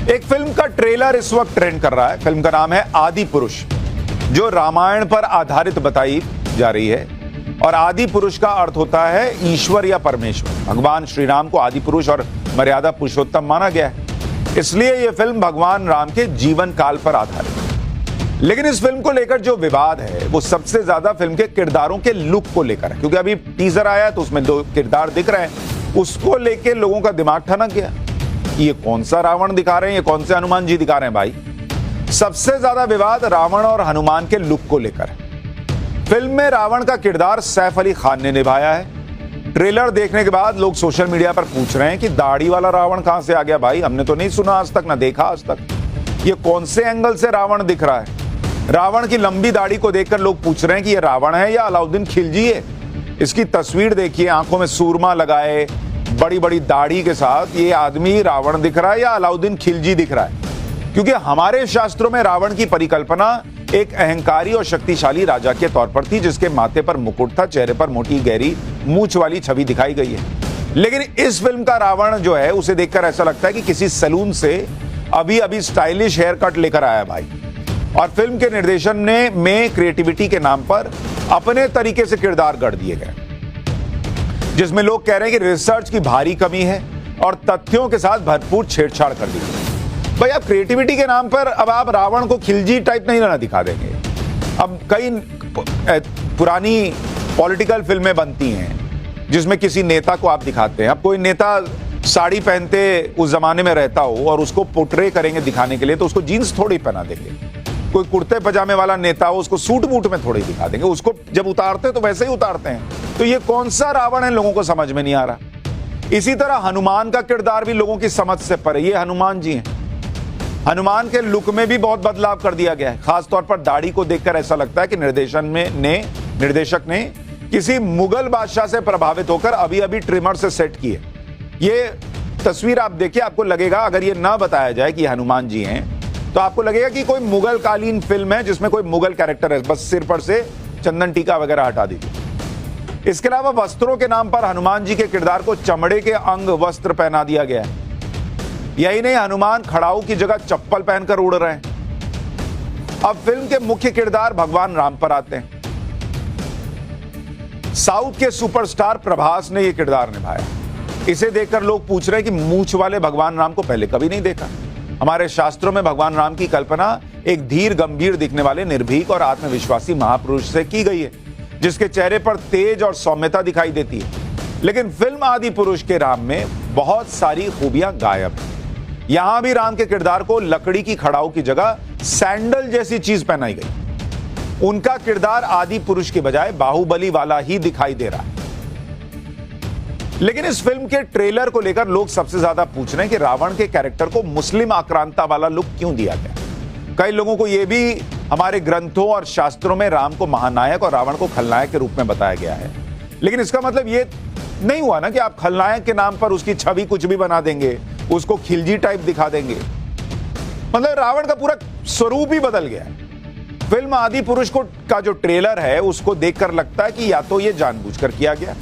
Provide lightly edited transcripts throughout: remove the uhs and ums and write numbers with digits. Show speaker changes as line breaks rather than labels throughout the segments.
एक फिल्म का ट्रेलर इस वक्त ट्रेंड कर रहा है। फिल्म का नाम है आदि पुरुष, जो रामायण पर आधारित बताई जा रही है। और आदि पुरुष का अर्थ होता है ईश्वर या परमेश्वर। भगवान श्री राम को आदि पुरुष और मर्यादा पुरुषोत्तम माना गया है, इसलिए यह फिल्म भगवान राम के जीवन काल पर आधारित है। लेकिन इस फिल्म को लेकर जो विवाद है वो सबसे ज्यादा फिल्म के किरदारों के लुक को लेकर है, क्योंकि अभी टीजर आया तो उसमें 2 किरदार दिख रहे हैं। उसको लेकर लोगों का दिमाग ठनक गया, ये कौन सा रावण दिखा रहे हैं, ये कौन से हनुमान जी दिखा रहे हैं। भाई, सबसे ज्यादा विवाद रावण और हनुमान के लुक को लेकर है। फिल्म में रावण का किरदार सैफ अली खान ने निभाया है। ट्रेलर देखने के बाद लोग सोशल मीडिया पर पूछ रहे हैं कि दाढ़ी वाला रावण कहां से आ गया। भाई, हमने तो नहीं सुना आज तक, ना देखा आज तक। ये कौन से एंगल से रावण दिख रहा है। रावण की लंबी दाढ़ी को देखकर लोग पूछ रहे हैं कि ये रावण है या अलाउद्दीन खिलजी है। इसकी तस्वीर देखिए, आंखों में सूरमा लगाए, बड़ी बड़ी दाढ़ी के साथ ये आदमी रावण दिख रहा है या अलाउद्दीन खिलजी दिख रहा है। क्योंकि हमारे शास्त्रों में रावण की परिकल्पना एक अहंकारी और शक्तिशाली राजा के तौर पर थी, जिसके माथे पर मुकुट था, चेहरे पर मोटी गहरी मूंछ वाली छवि दिखाई गई है। लेकिन इस फिल्म का रावण जो है, उसे देखकर ऐसा लगता है कि किसी सैलून से अभी अभी स्टाइलिश हेयर कट लेकर आया भाई। और फिल्म के निर्देशन में क्रिएटिविटी के नाम पर अपने तरीके से किरदार गढ़ दिए गए, जिसमें लोग कह रहे हैं कि रिसर्च की भारी कमी है और तथ्यों के साथ भरपूर छेड़छाड़ कर दी गई। भाई, आप क्रिएटिविटी के नाम पर अब आप रावण को खिलजी टाइप नहीं ना दिखा देंगे। अब कई पुरानी पॉलिटिकल फिल्में बनती हैं जिसमें किसी नेता को आप दिखाते हैं। अब कोई नेता साड़ी पहनते उस जमाने में रहता हो और उसको पोर्ट्रे करेंगे दिखाने के लिए, तो उसको जीन्स थोड़ी पहना देंगे। कोई कुर्ते पजामे वाला नेता हो, उसको सूट बूट में थोड़ी दिखा देंगे। उसको जब उतारते तो वैसे ही उतारते हैं। तो ये कौन सा रावण है, लोगों को समझ में नहीं आ रहा। इसी तरह हनुमान का किरदार भी लोगों की समझ से परे। ये हनुमान जी हैं। हनुमान के लुक में भी बहुत बदलाव कर दिया गया है। खासतौर पर दाढ़ी को देखकर ऐसा लगता है कि निर्देशक ने किसी मुगल बादशाह से प्रभावित होकर अभी अभी ट्रिमर से सेट की है। ये तस्वीर आप देखिए, आपको लगेगा, अगर ये ना बताया जाए कि हनुमान जी हैं, तो आपको लगेगा कि कोई मुगल कालीन फिल्म है जिसमें कोई मुगल कैरेक्टर है। बस सिर पर से चंदन टीका वगैरह हटा दीजिए। इसके अलावा वस्त्रों के नाम पर हनुमान जी के किरदार को चमड़े के अंग वस्त्र पहना दिया गया है। यही नहीं, हनुमान खड़ाऊ की जगह चप्पल पहनकर उड़ रहे हैं। अब फिल्म के मुख्य किरदार भगवान राम पर आते हैं। साउथ के सुपरस्टार प्रभास ने यह किरदार निभाया। इसे देखकर लोग पूछ रहे हैं कि मूंछ वाले भगवान राम को पहले कभी नहीं देखा। हमारे शास्त्रों में भगवान राम की कल्पना एक धीर गंभीर दिखने वाले निर्भीक और आत्मविश्वासी महापुरुष से की गई है, जिसके चेहरे पर तेज और सौम्यता दिखाई देती है। लेकिन फिल्म आदि पुरुष के राम में बहुत सारी खूबियां गायब हैं। यहां भी राम के किरदार को लकड़ी की खड़ाऊ की जगह सैंडल जैसी चीज पहनाई गई। उनका किरदार आदि पुरुष के बजाय बाहुबली वाला ही दिखाई दे रहा है। लेकिन इस फिल्म के ट्रेलर को लेकर लोग सबसे ज्यादा पूछ रहे हैं कि रावण के कैरेक्टर को मुस्लिम आक्रांता वाला लुक क्यों दिया गया। कई लोगों को यह भी हमारे ग्रंथों और शास्त्रों में राम को महानायक और रावण को खलनायक के रूप में बताया गया है। लेकिन इसका मतलब यह नहीं हुआ ना कि आप खलनायक के नाम पर उसकी छवि कुछ भी बना देंगे, उसको खिलजी टाइप दिखा देंगे। मतलब रावण का पूरा स्वरूप ही बदल गया है। फिल्म आदि पुरुष का जो ट्रेलर है, उसको देखकर लगता है कि या तो ये जानबूझकर किया गया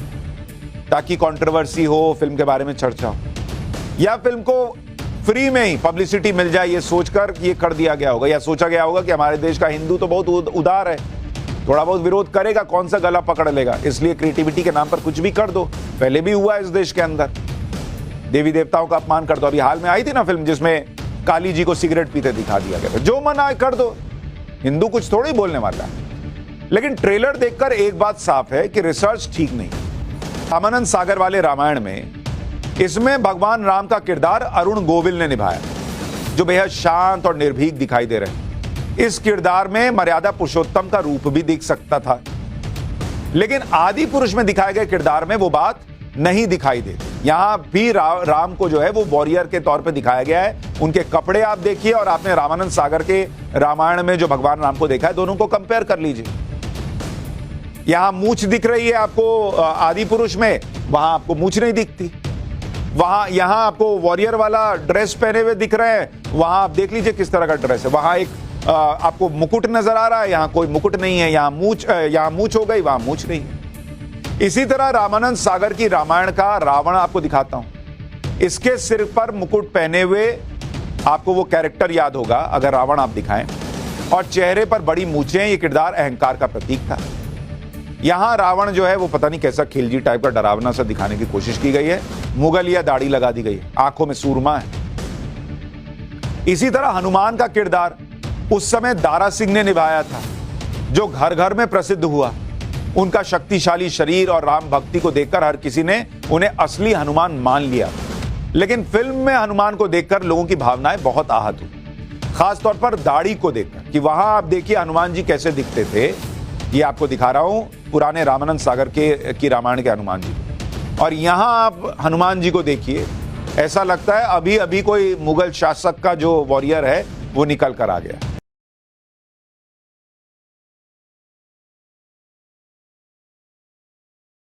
ताकि कंट्रोवर्सी हो, फिल्म के बारे में चर्चा हो, या फिल्म को फ्री में ही पब्लिसिटी मिल जाए ये सोचकर ये कर दिया गया होगा, या सोचा गया होगा कि हमारे देश का हिंदू तो बहुत उदार है, थोड़ा बहुत विरोध करेगा, कौन सा गला पकड़ लेगा, इसलिए क्रिएटिविटी के नाम पर कुछ भी कर दो। पहले भी हुआ इस देश के अंदर, देवी देवताओं का अपमान कर दो। अभी हाल में आई थी ना फिल्म जिसमें काली जी को सिगरेट पीते दिखा दिया गया था। जो मन आए कर दो, हिंदू कुछ थोड़ी बोलने वाला है। लेकिन ट्रेलर देखकर एक बात साफ है कि रिसर्च ठीक नहीं। रामानंद सागर वाले रामायण में इसमें भगवान राम का किरदार अरुण गोविल ने निभाया, जो बेहद शांत और निर्भीक दिखाई दे रहे हैं। इस किरदार में मर्यादा पुरुषोत्तम का रूप भी दिख सकता था, लेकिन आदि पुरुष में दिखाए गए किरदार में वो बात नहीं दिखाई देती। यहां भी राम को जो है वो वॉरियर के तौर पे दिखाया गया है। उनके कपड़े आप देखिए और आपने रामानंद सागर के रामायण में जो भगवान राम को देखा है, दोनों को कंपेयर कर लीजिए। यहां मूंछ दिख रही है आपको आदि पुरुष में, वहां आपको मूंछ नहीं दिखती। यहां आपको वॉरियर वाला ड्रेस पहने हुए दिख रहे हैं, वहां आप देख लीजिए किस तरह का ड्रेस है। वहां एक आपको मुकुट नजर आ रहा है, यहां कोई मुकुट नहीं है। यहां मूंछ हो गई, वहां मूंछ नहीं है। इसी तरह रामानंद सागर की रामायण का रावण आपको दिखाता हूं। इसके सिर पर मुकुट पहने हुए आपको वो कैरेक्टर याद होगा अगर रावण आप दिखाएं, और चेहरे पर बड़ी मूछें, ये किरदार अहंकार का प्रतीक था। यहां रावण जो है वो पता नहीं कैसा खिलजी टाइप का डरावना सा दिखाने की कोशिश की गई है, मुगलिया दाढ़ी लगा दी गई है, आंखों में सूरमा है। इसी तरह हनुमान का किरदार उस समय दारा सिंह ने निभाया था, जो घर घर में प्रसिद्ध हुआ। उनका शक्तिशाली शरीर और राम भक्ति को देखकर हर किसी ने उन्हें असली हनुमान मान लिया। लेकिन फिल्म में हनुमान को देखकर लोगों की भावनाएं बहुत आहत हुई, खासतौर पर दाढ़ी को देखकर, कि वहां आप देखिए हनुमान जी कैसे दिखते थे। ये आपको दिखा रहा हूं पुराने रामानंद सागर की रामायण के हनुमान जी, और यहां आप हनुमान जी को देखिए, ऐसा लगता है अभी अभी कोई मुगल शासक का जो वॉरियर है वो निकल कर आ गया।